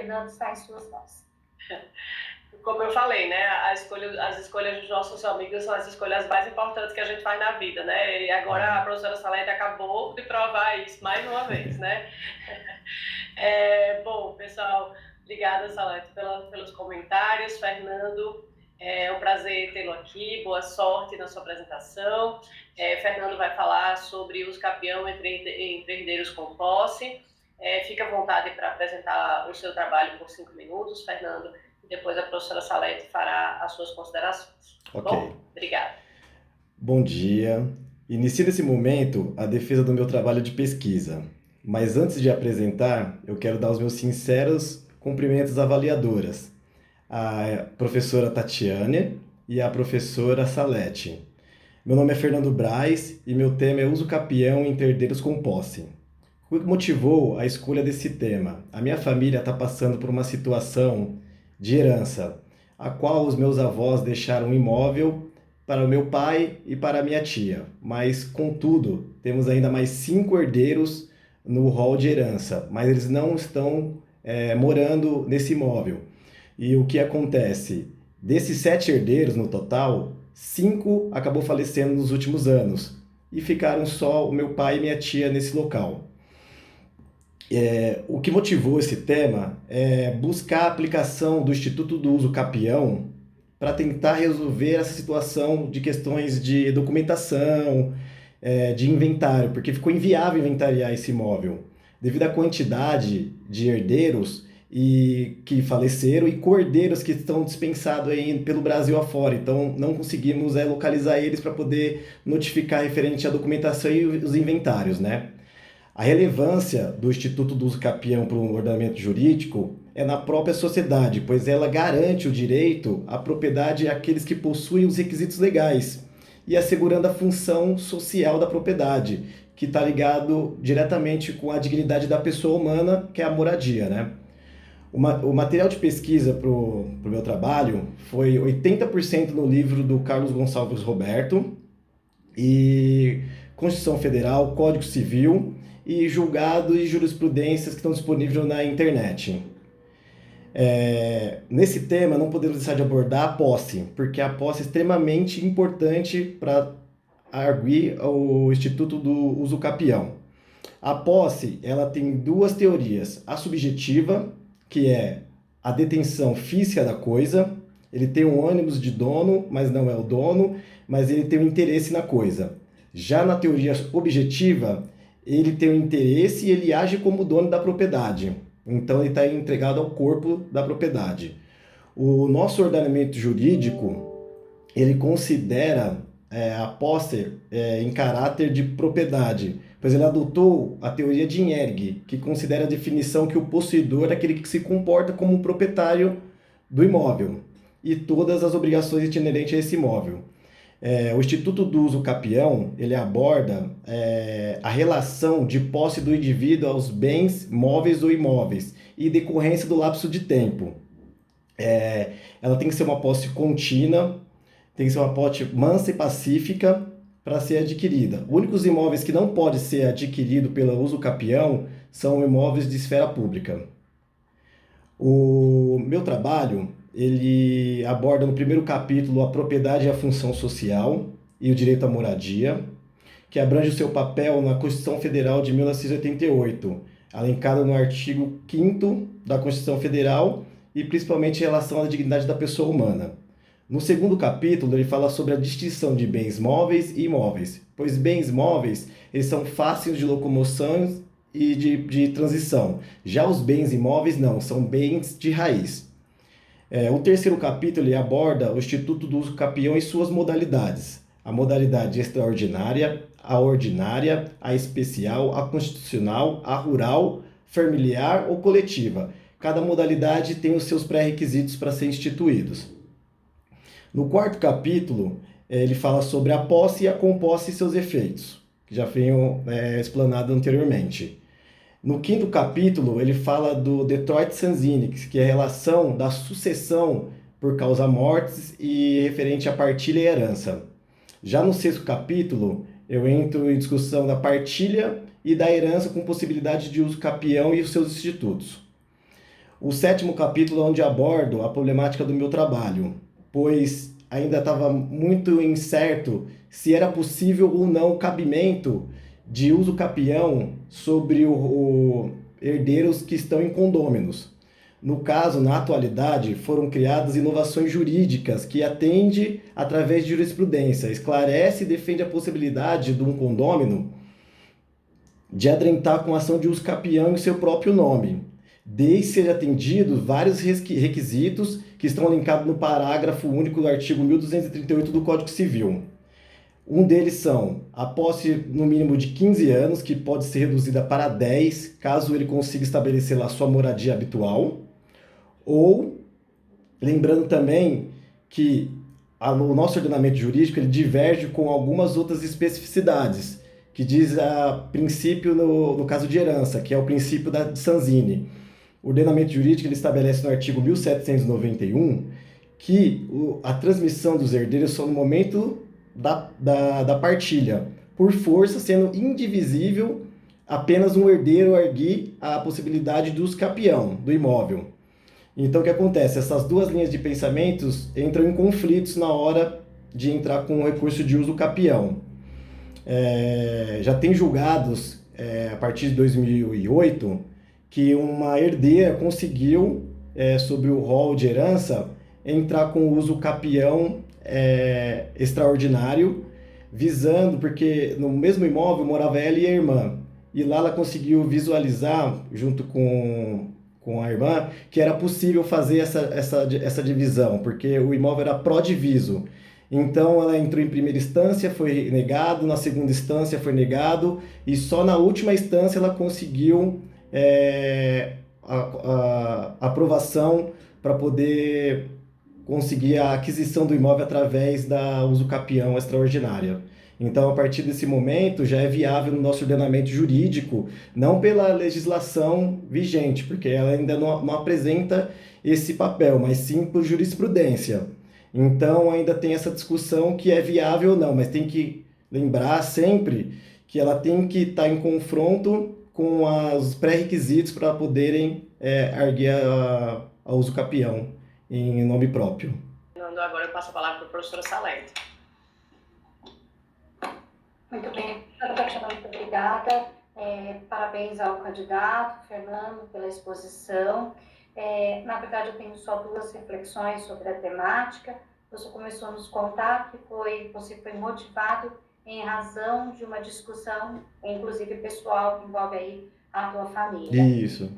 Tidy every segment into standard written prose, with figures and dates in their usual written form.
Fernando, está em suas mãos. Como eu falei, né, as escolhas dos nossos amigos são as escolhas mais importantes que a gente faz na vida, né? E agora a professora Salete acabou de provar isso mais uma vez, né? Bom, pessoal, obrigada, Salete, pelos comentários. Fernando, é um prazer tê-lo aqui. Boa sorte na sua apresentação. Fernando vai falar sobre uso capião entre herdeiros com posse. Fica à vontade para apresentar o seu trabalho por 5 minutos, Fernando. Depois a professora Salete fará as suas considerações. Ok. Bom, obrigada. Bom dia. Inicio nesse momento a defesa do meu trabalho de pesquisa. Mas antes de apresentar, eu quero dar os meus sinceros cumprimentos avaliadoras, a professora Tatiane e a professora Salete. Meu nome é Fernando Braz e meu tema é uso capião em herdeiros com posse. O que motivou a escolha desse tema? A minha família está passando por uma situação de herança, a qual os meus avós deixaram um imóvel para o meu pai e para a minha tia. Mas, contudo, temos ainda mais 5 herdeiros no rol de herança, mas eles não estão morando nesse imóvel. E o que acontece? Desses 7 herdeiros no total, 5 acabou falecendo nos últimos anos e ficaram só o meu pai e minha tia nesse local. O que motivou esse tema é buscar a aplicação do Instituto do Uso Capião para tentar resolver essa situação de questões de documentação, de inventário, porque ficou inviável inventariar esse imóvel, devido à quantidade de herdeiros que faleceram e co-herdeiros que estão dispensados aí pelo Brasil afora. Então, não conseguimos localizar eles para poder notificar referente à documentação e os inventários, né? A relevância do Instituto do Uso Capião para o ordenamento jurídico é na própria sociedade, pois ela garante o direito à propriedade àqueles que possuem os requisitos legais e assegurando a função social da propriedade, que está ligado diretamente com a dignidade da pessoa humana, que é a moradia, né? O material de pesquisa para o meu trabalho foi 80% no livro do Carlos Gonçalves Roberto, e Constituição Federal, Código Civil e julgado e jurisprudências que estão disponíveis na internet. Nesse tema, não podemos deixar de abordar a posse, porque a posse é extremamente importante para arguir o Instituto do Uso Capião. A posse, ela tem 2 teorias. A subjetiva, que é a detenção física da coisa. Ele tem um ânimos de dono, mas não é o dono, mas ele tem um interesse na coisa. Já na teoria objetiva, ele tem um interesse e ele age como dono da propriedade. Então, ele está entregado ao corpo da propriedade. O nosso ordenamento jurídico, ele considera a posse em caráter de propriedade, pois ele adotou a teoria de Inerg, que considera a definição que o possuidor é aquele que se comporta como um proprietário do imóvel e todas as obrigações inerentes a esse imóvel. O Instituto do Uso Capião, ele aborda a relação de posse do indivíduo aos bens móveis ou imóveis e decorrência do lapso de tempo. Ela tem que ser uma posse contínua, tem que ser uma posse mansa e pacífica para ser adquirida. Os únicos imóveis que não podem ser adquiridos pelo uso capião são imóveis de esfera pública. O meu trabalho, ele aborda no primeiro capítulo a propriedade e a função social e o direito à moradia, que abrange o seu papel na Constituição Federal de 1988, alencado no artigo 5º da Constituição Federal e principalmente em relação à dignidade da pessoa humana. No segundo capítulo, ele fala sobre a distinção de bens móveis e imóveis, pois bens móveis eles são fáceis de locomoção e de transição. Já os bens imóveis não, são bens de raiz. O terceiro capítulo ele aborda o Instituto do Uso Capião e suas modalidades. A modalidade extraordinária, a ordinária, a especial, a constitucional, a rural, familiar ou coletiva. Cada modalidade tem os seus pré-requisitos para serem instituídos. No quarto capítulo, ele fala sobre a posse e a composse e seus efeitos, que já foram explanados anteriormente. No quinto capítulo, ele fala do Detroit Sanzinics, que é a relação da sucessão por causa mortes e referente à partilha e herança. Já no sexto capítulo, eu entro em discussão da partilha e da herança com possibilidade de uso capião e os seus institutos. O sétimo capítulo é onde abordo a problemática do meu trabalho, pois ainda estava muito incerto se era possível ou não o cabimento de uso capião sobre o herdeiros que estão em condôminos. No caso, na atualidade, foram criadas inovações jurídicas que atende através de jurisprudência, esclarece e defende a possibilidade de um condômino de adentrar com ação de uso capião em seu próprio nome, desde ser atendidos vários requisitos que estão linkados no parágrafo único do artigo 1238 do Código Civil. Um deles são a posse no mínimo de 15 anos, que pode ser reduzida para 10, caso ele consiga estabelecer lá sua moradia habitual. Ou, lembrando também que o nosso ordenamento jurídico ele diverge com algumas outras especificidades, que diz a princípio no caso de herança, que é o princípio de Sanzini. O ordenamento jurídico ele estabelece no artigo 1791 que a transmissão dos herdeiros só no momento da partilha, por força, sendo indivisível apenas um herdeiro erguer a possibilidade do uso capião do imóvel. Então, o que acontece? Essas duas linhas de pensamentos entram em conflitos na hora de entrar com o recurso de uso capião. Já tem julgados, a partir de 2008, que uma herdeira conseguiu, sobre o rol de herança, entrar com o uso capião extraordinário, visando, porque no mesmo imóvel morava ela e a irmã, e lá ela conseguiu visualizar, junto com a irmã, que era possível fazer essa divisão, porque o imóvel era pró-diviso. Então ela entrou em primeira instância, foi negado, na segunda instância foi negado, e só na última instância ela conseguiu a aprovação para poder conseguir a aquisição do imóvel através da uso capião extraordinária. Então, a partir desse momento, já é viável no nosso ordenamento jurídico, não pela legislação vigente, porque ela ainda não apresenta esse papel, mas sim por jurisprudência. Então, ainda tem essa discussão que é viável ou não, mas tem que lembrar sempre que ela tem que estar em confronto com os pré-requisitos para poderem erguer a uso capião em nome próprio. Agora eu passo a palavra para a professora Salete. Muito bem, doutora, muito obrigada. Parabéns ao candidato, Fernando, pela exposição. Na verdade, eu tenho só duas reflexões sobre a temática. Você começou a nos contar que você foi motivado em razão de uma discussão, inclusive pessoal, que envolve aí a tua família. Isso.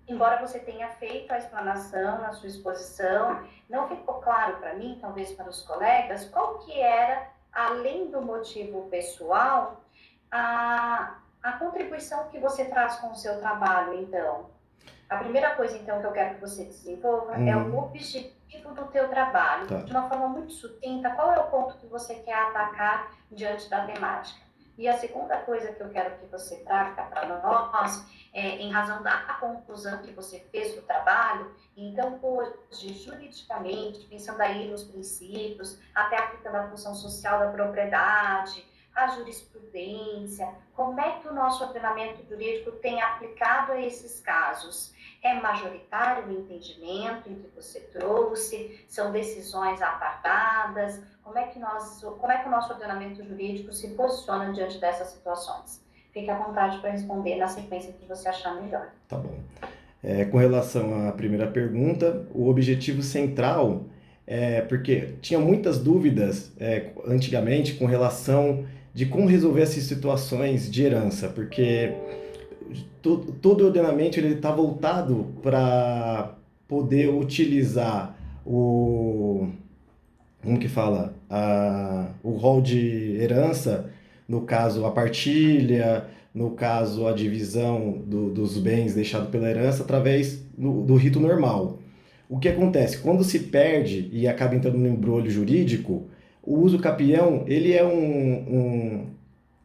Embora você tenha feito a explanação na sua exposição, não ficou claro para mim, talvez para os colegas, qual que era, além do motivo pessoal, a contribuição que você traz com o seu trabalho, então. A primeira coisa, então, que eu quero que você desenvolva é o objetivo do teu trabalho. Tá. De uma forma muito sucinta, qual é o ponto que você quer atacar diante da temática? E a segunda coisa que eu quero que você traga para nós, em razão da conclusão que você fez do trabalho, então, hoje, juridicamente, pensando aí nos princípios, até aplicando a função social da propriedade, a jurisprudência, como é que o nosso ordenamento jurídico tem aplicado a esses casos? É majoritário o entendimento em que você trouxe? São decisões apartadas? Como é que o nosso ordenamento jurídico se posiciona diante dessas situações? Fique à vontade para responder na sequência que você achar melhor. Tá bom. Com relação à primeira pergunta, o objetivo central porque tinha muitas dúvidas antigamente com relação de como resolver essas situações de herança, porque todo o ordenamento está voltado para poder utilizar o rol de herança, no caso a partilha, no caso a divisão dos bens deixados pela herança, através do rito normal. O que acontece? Quando se perde e acaba entrando no embrolho jurídico, o uso capião ele é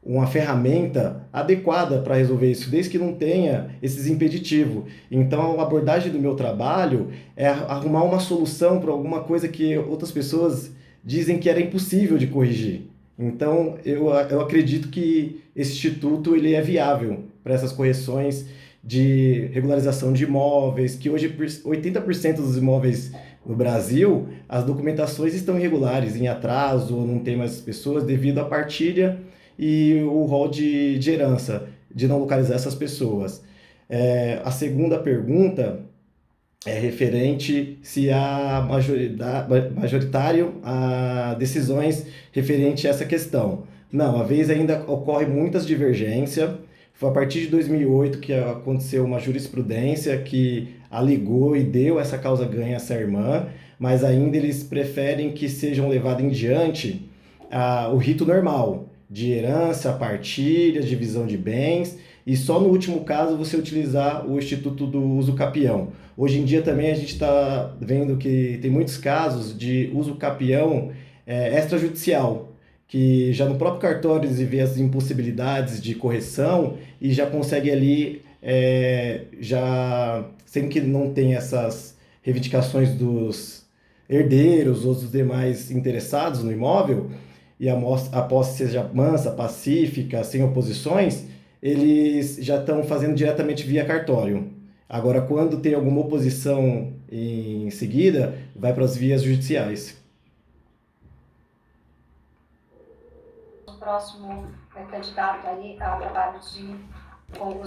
uma ferramenta adequada para resolver isso, desde que não tenha esses impeditivos. Então, a abordagem do meu trabalho é arrumar uma solução para alguma coisa que outras pessoas dizem que era impossível de corrigir. Então, eu acredito que esse instituto ele é viável para essas correções de regularização de imóveis, que hoje 80% dos imóveis no Brasil, as documentações estão irregulares, em atraso, não tem mais pessoas devido à partilha e o rol de herança, de não localizar essas pessoas. A segunda pergunta é referente se há majoritário a decisões referente a essa questão. Não, a vez ainda ocorre muitas divergências. Foi a partir de 2008 que aconteceu uma jurisprudência que alegou e deu essa causa ganha a essa irmã, mas ainda eles preferem que sejam levados em diante o rito normal de herança, partilha, divisão de bens, e só no último caso você utilizar o Instituto do Uso Capião. Hoje em dia também a gente está vendo que tem muitos casos de uso capião extrajudicial, que já no próprio cartório eles vê as impossibilidades de correção e já consegue ali, já sem que não tenha essas reivindicações dos herdeiros ou dos demais interessados no imóvel, e a posse seja mansa, pacífica, sem oposições, eles já estão fazendo diretamente via cartório. Agora, quando tem alguma oposição em seguida, vai para as vias judiciais. O próximo candidato aí a trabalho de conclusão.